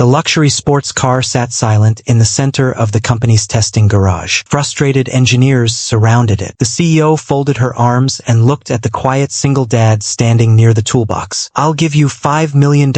The luxury sports car sat silent in the center of the company's testing garage. Frustrated engineers surrounded it. The CEO folded her arms and looked at the quiet single dad standing near the toolbox. "I'll give you $5 million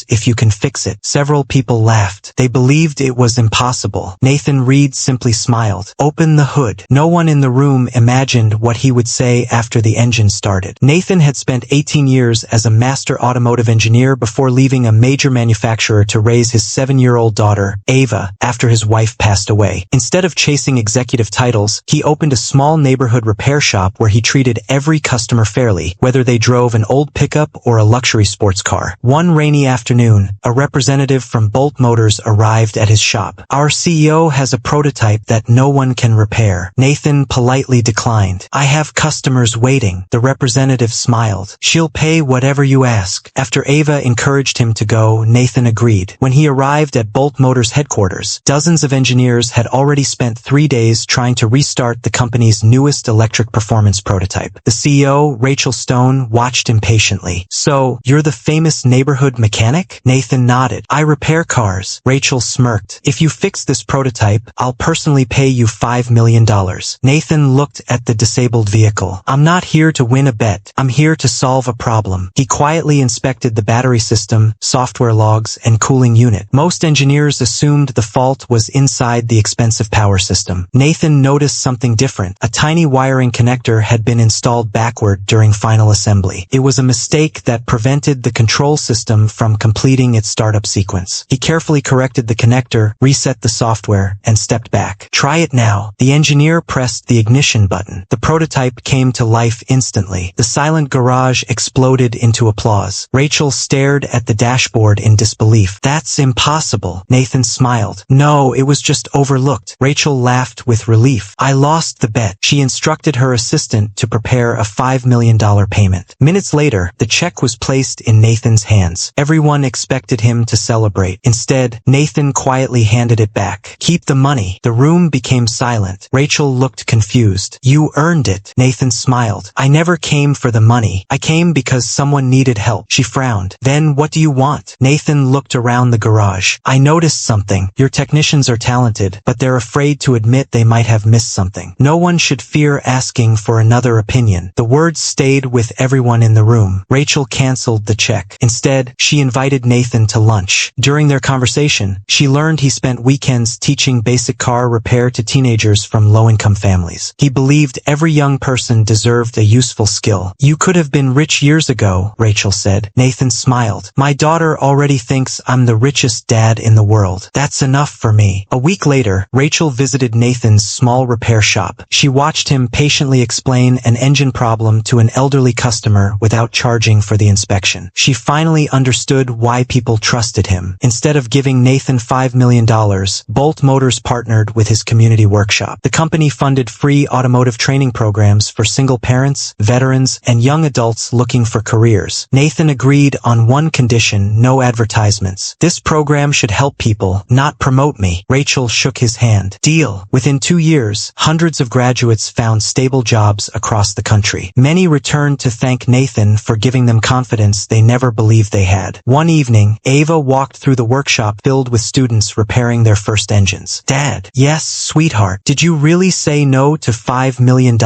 if you can fix it." Several people laughed. They believed it was impossible. Nathan Reed simply smiled. "Open the hood." No one in the room imagined what he would say after the engine started. Nathan had spent 18 years as a master automotive engineer before leaving a major manufacturer to raise his 7-year-old daughter, Ava, after his wife passed away. Instead of chasing executive titles, he opened a small neighborhood repair shop where he treated every customer fairly, whether they drove an old pickup or a luxury sports car. One rainy afternoon, a representative from Bolt Motors arrived at his shop. "Our CEO has a prototype that no one can repair." Nathan politely declined. "I have customers waiting." The representative smiled. "She'll pay whatever you ask." After Ava encouraged him to go, Nathan agreed. When he arrived at Bolt Motors headquarters, dozens of engineers had already spent 3 days trying to restart the company's newest electric performance prototype. The CEO, Rachel Stone, watched impatiently. "So, you're the famous neighborhood mechanic?" Nathan nodded. "I repair cars." Rachel smirked. "If you fix this prototype, I'll personally pay you $5 million. Nathan looked at the disabled vehicle. "I'm not here to win a bet. I'm here to solve a problem." He quietly inspected the battery system, software logs, and cooling unit. Most engineers assumed the fault was inside the expensive power system. Nathan noticed something different. A tiny wiring connector had been installed backward during final assembly. It was a mistake that prevented the control system from completing its startup sequence. He carefully corrected the connector, reset the software, and stepped back. "Try it now." The engineer pressed the ignition button. The prototype came to life instantly. The silent garage exploded into applause. Rachel stared at the dashboard in disbelief. "That's impossible." Nathan smiled. "No, it was just overlooked." Rachel laughed with relief. "I lost the bet." She instructed her assistant to prepare a $5 million payment. Minutes later, the check was placed in Nathan's hands. Everyone expected him to celebrate. Instead, Nathan quietly handed it back. "Keep the money." The room became silent. Rachel looked confused. "You earned it." Nathan smiled. "I never came for the money. I came because someone needed help." She frowned. "Then what do you want?" Nathan looked around the garage. "I noticed something. Your technicians are talented, but they're afraid to admit they might have missed something. No one should fear asking for another opinion." The words stayed with everyone in the room. Rachel canceled the check. Instead, she invited Nathan to lunch. During their conversation, she learned he spent weekends teaching basic car repair to teenagers from low-income families. He believed every young person deserved a useful skill. "You could have been rich years ago," Rachel said. Nathan smiled. "My daughter already thinks I'm the richest dad in the world. That's enough for me." A week later, Rachel visited Nathan's small repair shop. She watched him patiently explain an engine problem to an elderly customer without charging for the inspection. She finally understood why people trusted him. Instead of giving Nathan $5 million, Bolt Motors partnered with his community workshop. The company funded free automotive training programs for single parents, veterans, and young adults looking for careers. Nathan agreed on one condition: no advertisements. "This program should help people, not promote me." Rachel shook his hand. "Deal." Within 2 years, hundreds of graduates found stable jobs across the country. Many returned to thank Nathan for giving them confidence they never believed they had. One evening, Ava walked through the workshop filled with students repairing their first engines. "Dad." "Yes, sweetheart." "Did you really say no to $5 million?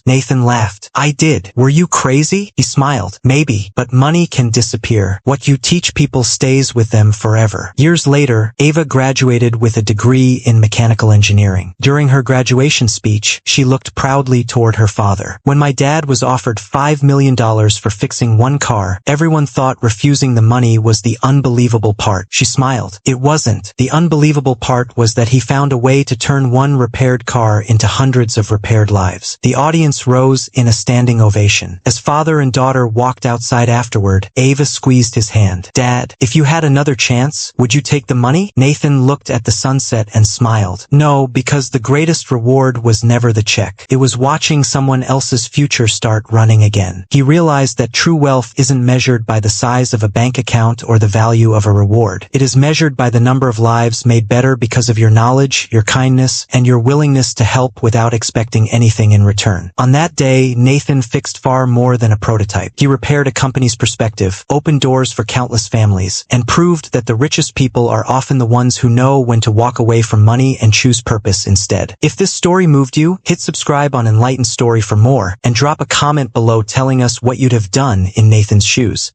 Nathan laughed. "I did." "Were you crazy?" He smiled. "Maybe, but money can disappear. What you teach people stays with them forever." Years later, Ava graduated with a degree in mechanical engineering. During her graduation speech, she looked proudly toward her father. "When my dad was offered $5 million for fixing one car, everyone thought refusing the money was the unbelievable part." She smiled. "It wasn't. The unbelievable part was that he found a way to turn one repaired car into hundreds of repaired lives." The audience rose in a standing ovation. As father and daughter walked outside afterward, Ava squeezed his hand. "Dad, if you had another chance, would you take the money?" Nathan looked at the sunset and smiled. "No, because the greatest reward was never the check. It was watching someone else's future start running again." He realized that true wealth isn't measured by the size of a bank account or the value of a reward. It is measured by the number of lives made better because of your knowledge, your kindness, and your willingness to help without expecting anything in return. On that day, Nathan fixed far more than a prototype. He repaired a company's perspective, opened doors for countless families, and proved that the richest people are often the ones who know when to walk away from money and choose purpose instead. If this story moved you, hit subscribe on Enlightened Story for more, and drop a comment below telling us what you'd have done in Nathan's shoes.